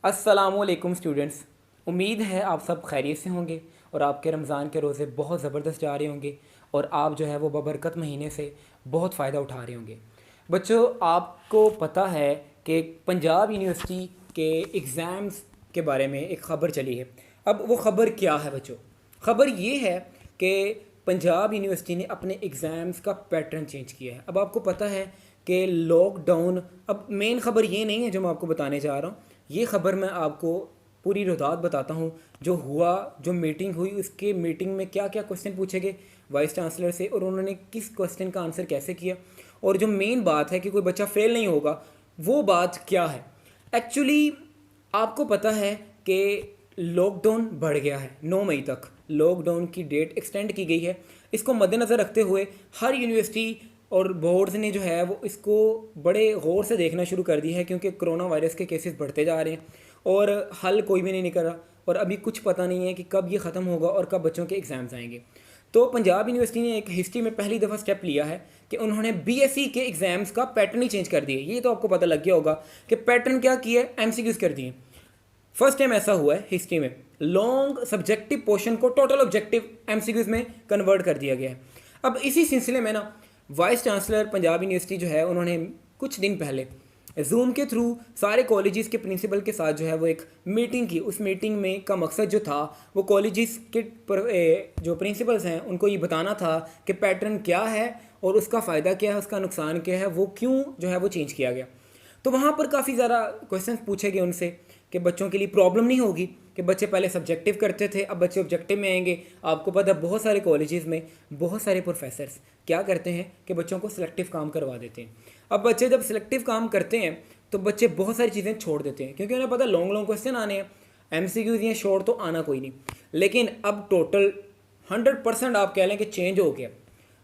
अस्सलामुअलैकुम स्टूडेंट्स, उम्मीद है आप सब खैरियत से होंगे और आपके रमज़ान के रोज़े बहुत ज़बरदस्त जा रहे होंगे और आप जो है वो बबरकत महीने से बहुत फ़ायदा उठा रहे होंगे। बच्चों, आपको पता है कि पंजाब यूनिवर्सिटी के एग्ज़ाम्स के बारे में एक ख़बर चली है। अब वो ख़बर क्या है बच्चों? ख़बर ये है कि पंजाब यूनिवर्सिटी ने अपने एग्ज़ाम्स का पैटर्न चेंज किया है। अब आपको पता है कि लॉकडाउन, अब मेन ख़बर ये नहीं है जो मैं आपको बताने जा रहा हूँ। ये ख़बर मैं आपको पूरी रुदात बताता हूँ जो हुआ, जो मीटिंग हुई, उसके मीटिंग में क्या क्या क्वेश्चन पूछे गए वाइस चांसलर से और उन्होंने किस क्वेश्चन का आंसर कैसे किया, और जो मेन बात है कि कोई बच्चा फेल नहीं होगा, वो बात क्या है। एक्चुअली आपको पता है कि लॉकडाउन बढ़ गया है, 9 मई तक लॉकडाउन की डेट एक्सटेंड की गई है। इसको मद्देनज़र रखते हुए हर यूनिवर्सिटी और बोर्ड्स ने जो है वो इसको बड़े गौर से देखना शुरू कर दिया है, क्योंकि कोरोना वायरस के केसेस बढ़ते जा रहे हैं और हल कोई भी नहीं निकला और अभी कुछ पता नहीं है कि कब ये ख़त्म होगा और कब बच्चों के एग्ज़ाम्स आएंगे। तो पंजाब यूनिवर्सिटी ने एक हिस्ट्री में पहली दफ़ा स्टेप लिया है कि उन्होंने बीएससी के एग्ज़ाम्स का पैटर्न ही चेंज कर दिया। ये तो आपको पता लग गया होगा कि पैटर्न क्या किया है, एमसीक्यूज़ कर दिए। फर्स्ट टाइम ऐसा हुआ है हिस्ट्री में, लॉन्ग सब्जेक्टिव पोर्शन को टोटल ऑब्जेक्टिव एमसीक्यूज़ में कन्वर्ट कर दिया गया है। अब इसी सिलसिले में ना वाइस चांसलर पंजाब यूनिवर्सिटी जो है उन्होंने कुछ दिन पहले जूम के थ्रू सारे कॉलेजेस के प्रिंसिपल के साथ जो है वो एक मीटिंग की। उस मीटिंग में का मकसद जो था वो कॉलेजेस के जो प्रिंसिपल्स हैं उनको ये बताना था कि पैटर्न क्या है और उसका फ़ायदा क्या है, उसका नुकसान क्या है, वो क्यों जो है वो चेंज किया गया। तो वहाँ पर काफ़ी ज़्यादा क्वेश्चंस पूछे गए उनसे कि बच्चों के लिए प्रॉब्लम नहीं होगी कि बच्चे पहले सब्जेक्टिव करते थे, अब बच्चे ऑब्जेक्टिव में आएंगे। आपको पता है बहुत सारे कॉलेजेस में बहुत सारे प्रोफेसर्स क्या करते हैं कि बच्चों को सिलेक्टिव काम करवा देते हैं। अब बच्चे जब सिलेक्टिव काम करते हैं तो बच्चे बहुत सारी चीज़ें छोड़ देते हैं, क्योंकि उन्हें पता लॉन्ग लॉन्ग क्वेश्चन आने हैं, एमसीक्यूज़ या शॉर्ट तो आना कोई नहीं। लेकिन अब टोटल 100% आप कह लें कि चेंज हो गया।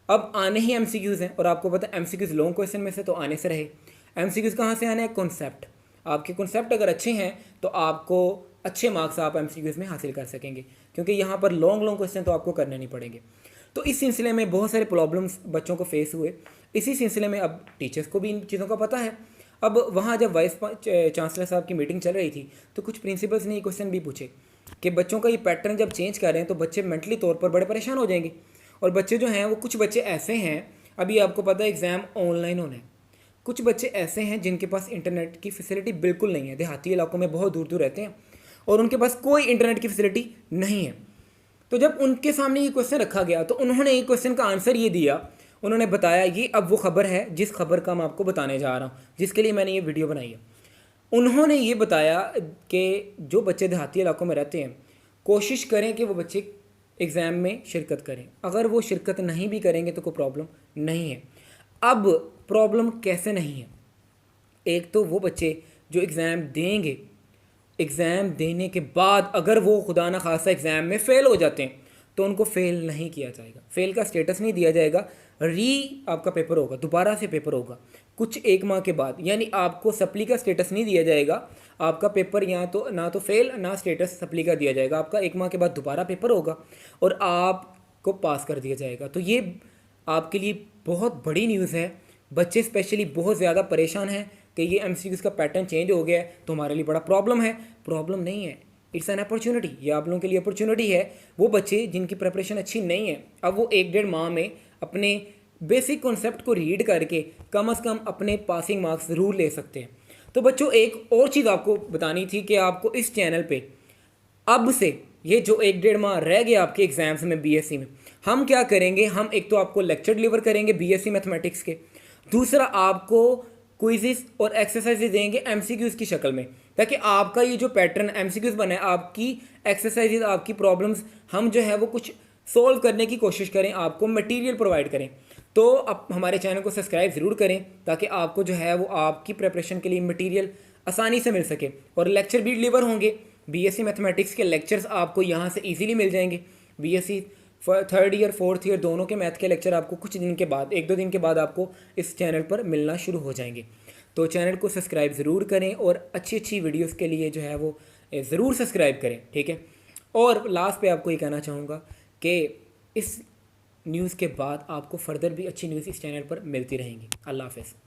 अब आने ही एमसीक्यूज़ हैं और आपको पता है एमसीक्यूज़ लॉन्ग क्वेश्चन में से तो आने से रहे। एमसीक्यूज़ कहाँ से आने हैं? कॉन्सेप्ट। आपके कॉन्सेप्ट अगर अच्छे हैं तो आपको अच्छे मार्क्स आप एमसीक्यूज़ में हासिल कर सकेंगे, क्योंकि यहाँ पर लॉन्ग लॉन्ग क्वेश्चन तो आपको करने नहीं पड़ेंगे। तो इस सिलसिले में बहुत सारे प्रॉब्लम्स बच्चों को फेस हुए। इसी सिलसिले में अब टीचर्स को भी इन चीज़ों का पता है। अब वहाँ जब वाइस चांसलर साहब की मीटिंग चल रही थी तो कुछ प्रिंसिपल्स ने ये क्वेश्चन भी पूछे कि बच्चों का ये पैटर्न जब चेंज कर रहे हैं तो बच्चे मेंटली तौर पर बड़े परेशान हो जाएंगे। और बच्चे जो हैं वो कुछ बच्चे ऐसे हैं, अभी आपको पता है एग्ज़ाम ऑनलाइन होना है, कुछ बच्चे ऐसे हैं जिनके पास इंटरनेट की फैसिलिटी बिल्कुल नहीं है, देहाती इलाकों में बहुत दूर दूर रहते हैं और उनके पास कोई इंटरनेट की फैसिलिटी नहीं है। तो जब उनके सामने ये क्वेश्चन रखा गया तो उन्होंने ये क्वेश्चन का आंसर ये दिया, उन्होंने बताया ये अब वो खबर है जिस खबर का मैं आपको बताने जा रहा हूँ, जिसके लिए मैंने ये वीडियो बनाई है। उन्होंने ये बताया कि जो बच्चे देहाती इलाकों में रहते हैं कोशिश करें कि वो बच्चे एग्ज़ाम में शिरकत करें। अगर वो शिरकत नहीं भी करेंगे तो कोई प्रॉब्लम नहीं है। अब प्रॉब्लम कैसे नहीं है? एक तो वो बच्चे जो एग्ज़ाम देंगे, एग्ज़ाम देने के बाद अगर वो खुदा न खासा एग्ज़ाम में फ़ेल हो जाते हैं तो उनको फ़ेल नहीं किया जाएगा, फ़ेल का स्टेटस नहीं दिया जाएगा, आपका पेपर होगा, दोबारा से पेपर होगा कुछ 1 माह के बाद। यानी आपको सप्ली का स्टेटस नहीं दिया जाएगा, आपका पेपर यहाँ तो ना तो फ़ेल ना स्टेटस सप्ली का दिया जाएगा, आपका 1 माह के बाद दोबारा पेपर होगा और आपको पास कर दिया जाएगा। तो ये आपके लिए बहुत बड़ी न्यूज़ है। बच्चे स्पेशली बहुत ज़्यादा परेशान हैं कि ये एमसीक्यूज़ का पैटर्न चेंज हो गया है तो हमारे लिए बड़ा प्रॉब्लम है। प्रॉब्लम नहीं है, इट्स एन अपॉर्चुनिटी। ये आप लोगों के लिए अपॉर्चुनिटी है। वो बच्चे जिनकी प्रिपरेशन अच्छी नहीं है, अब वो 1-1.5 माह में अपने बेसिक कॉन्सेप्ट को रीड करके कम से कम अपने पासिंग मार्क्स ज़रूर ले सकते हैं। तो बच्चों, एक और चीज़ आपको बतानी थी कि आपको इस चैनल पे अब से ये जो 1-1.5 माह रह गया आपके एग्ज़ाम्स में बीएससी में, हम क्या करेंगे, हम एक तो आपको लेक्चर डिलीवर करेंगे बीएससी मैथमेटिक्स के, दूसरा आपको क्विज़ेस और एक्सरसाइजेज देंगे एमसीक्यूज़ की शक्ल में, ताकि आपका ये जो पैटर्न एमसीक्यूज़ बना है, आपकी एक्सरसाइजेज, आपकी प्रॉब्लम्स हम जो है वो कुछ सोल्व करने की कोशिश करें, आपको मटेरियल प्रोवाइड करें। तो आप हमारे चैनल को सब्सक्राइब ज़रूर करें ताकि आपको जो है वो आपकी प्रिपरेशन के लिए मटेरियल आसानी से मिल सके। और लेक्चर भी डिलीवर होंगे, बीएससी मैथमेटिक्स के लेक्चर्स आपको यहाँ से ईजीली मिल जाएंगे। BSc 3rd year 4th year दोनों के मैथ के लेक्चर आपको कुछ दिन के बाद, 1-2 दिन के बाद आपको इस चैनल पर मिलना शुरू हो जाएंगे। तो चैनल को सब्सक्राइब ज़रूर करें और अच्छी अच्छी वीडियोस के लिए जो है वो ज़रूर सब्सक्राइब करें, ठीक है। और लास्ट पे आपको ये कहना चाहूँगा कि इस न्यूज़ के बाद आपको फर्दर भी अच्छी न्यूज़ इस चैनल पर मिलती रहेंगी। अल्लाह हाफ़िज़।